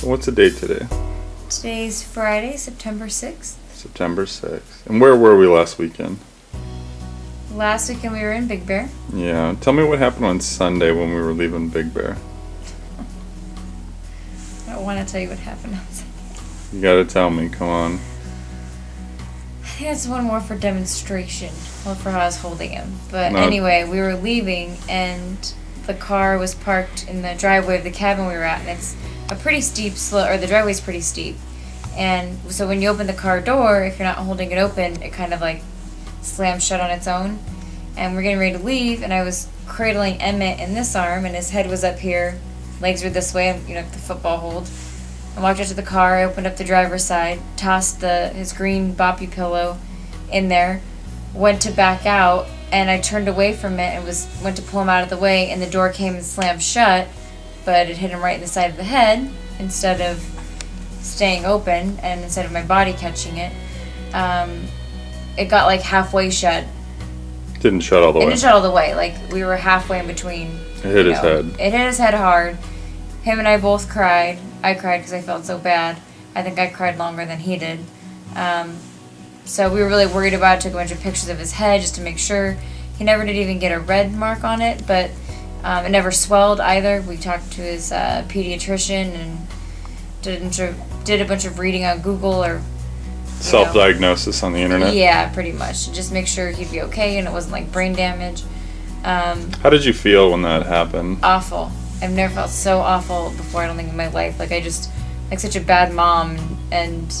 What's the date today? Today's Friday, September 6th. September 6th. And where were we last weekend? Last weekend we were in Big Bear. Yeah. Tell me what happened on Sunday when we were leaving Big Bear. I don't want to tell you what happened on Sunday. You gotta tell me. Come on. I think that's one more for demonstration. Well, for how I was holding him. But No. anyway, we were leaving and the car was parked in the driveway of the cabin we were at. And it's a pretty steep slope, or the driveway's pretty steep. And so when you open the car door, if you're not holding it open, it kind of like slams shut on its own. And we're getting ready to leave, and I was cradling Emmett in this arm, and his head was up here, legs were this way, you know, the football hold. I walked out to the car, I opened up the driver's side, tossed his green boppy pillow in there, went to back out, and I turned away from it and went to pull him out of the way, and the door came and slammed shut, but it hit him right in the side of the head instead of staying open, and instead of my body catching it. It got like halfway shut. Didn't shut all the It way. didn't shut all the way. Like we were halfway in between. It hit his head. It hit his head hard. Him and I both cried. I cried because I felt so bad. I think I cried longer than he did. So we were really worried about it. Took a bunch of pictures of his head just to make sure. He never did even get a red mark on it, but it never swelled either. We talked to his pediatrician and did a bunch of reading on Google or Self-diagnosis on the internet. Yeah, pretty much. Just make sure he'd be okay and it wasn't like brain damage. How did you feel when that happened? Awful. I've never felt so awful before, I don't think, in my life. Like, like such a bad mom, and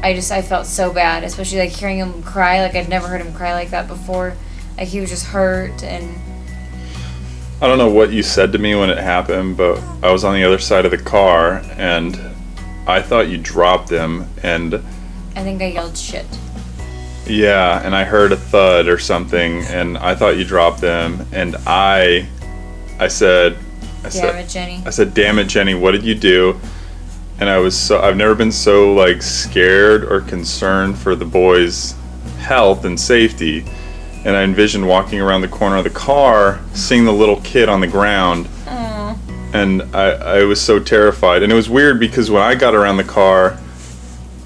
I felt so bad, especially like hearing him cry. Like, I'd never heard him cry like that before. Like, he was just hurt, and I don't know what you said to me when it happened, but I was on the other side of the car, and I thought you dropped him, and I think I yelled shit. yeah, and I heard a thud or something, and I thought you dropped them, and I said, Damn it, Jenny. I said, damn it, Jenny, what did you do? And I've never been so like scared or concerned for the boys' health and safety. And I envisioned walking around the corner of the car, seeing the little kid on the ground. Aww. And I was so terrified. And it was weird because when I got around the car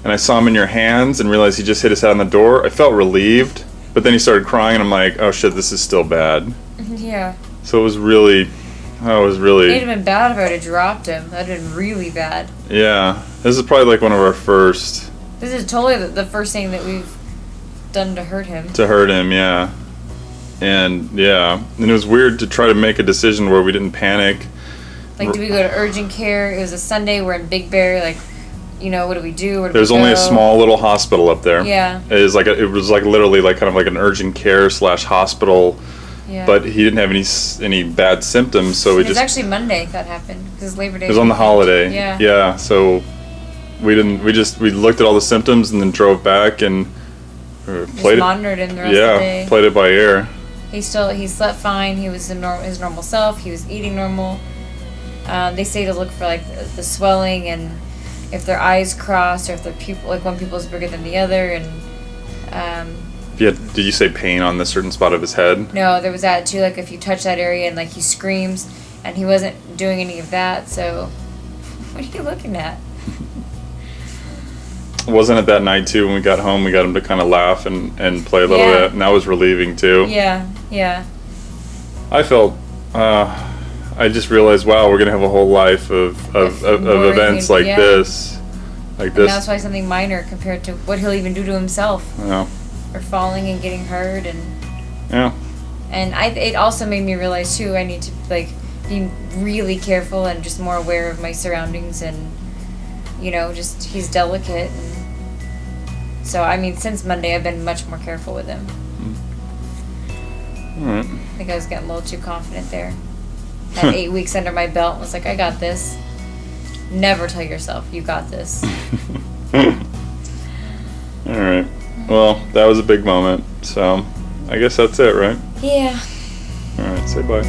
and I saw him in your hands and realized he just hit his head on the door, I felt relieved. But then he started crying and I'm like, oh shit, this is still bad. Yeah. So it was really... It'd have been bad if I would have dropped him. That'd have been really bad. Yeah. This is probably like one of our first... This is totally the first thing that we've done to hurt him. To hurt him, yeah. And, yeah. And it was weird to try to make a decision where we didn't panic. Like, do we go to urgent care? It was a Sunday. We're in Big Bear. Like, you know, what do we do? There's only a small little hospital up there. Yeah. It was like literally like kind of like an urgent care / hospital. Yeah. But he didn't have any bad symptoms, so it was actually Monday that happened because Labor Day. It was on the holiday. Yeah. Yeah. So we looked at all the symptoms and then drove back and played monitored him the rest of the day. Yeah, played it by ear. He slept fine. He was his normal self. He was eating normal. They say to look for like the swelling and if their eyes cross or if their pupil, like one pupil is bigger than the other, and Did you say pain on the certain spot of his head? No, there was that too. Like if you touch that area and like he screams, and he wasn't doing any of that. So, what are you looking at? Wasn't it that night too when we got home? We got him to kind of laugh and play a little bit, and that was relieving too. Yeah, yeah. I felt. I just realized, wow, we're gonna have a whole life of events like this, And that's why something minor compared to what he'll even do to himself. Yeah. Or falling and getting hurt, and yeah. And it also made me realize too, I need to like be really careful and just more aware of my surroundings, and you know, just he's delicate, and so I mean, since Monday I've been much more careful with him. All right. I think I was getting a little too confident there. Had 8 weeks under my belt and was like, I got this. Never tell yourself you got this. All right. Well, that was a big moment, so I guess that's it, right? Yeah. All right, say bye.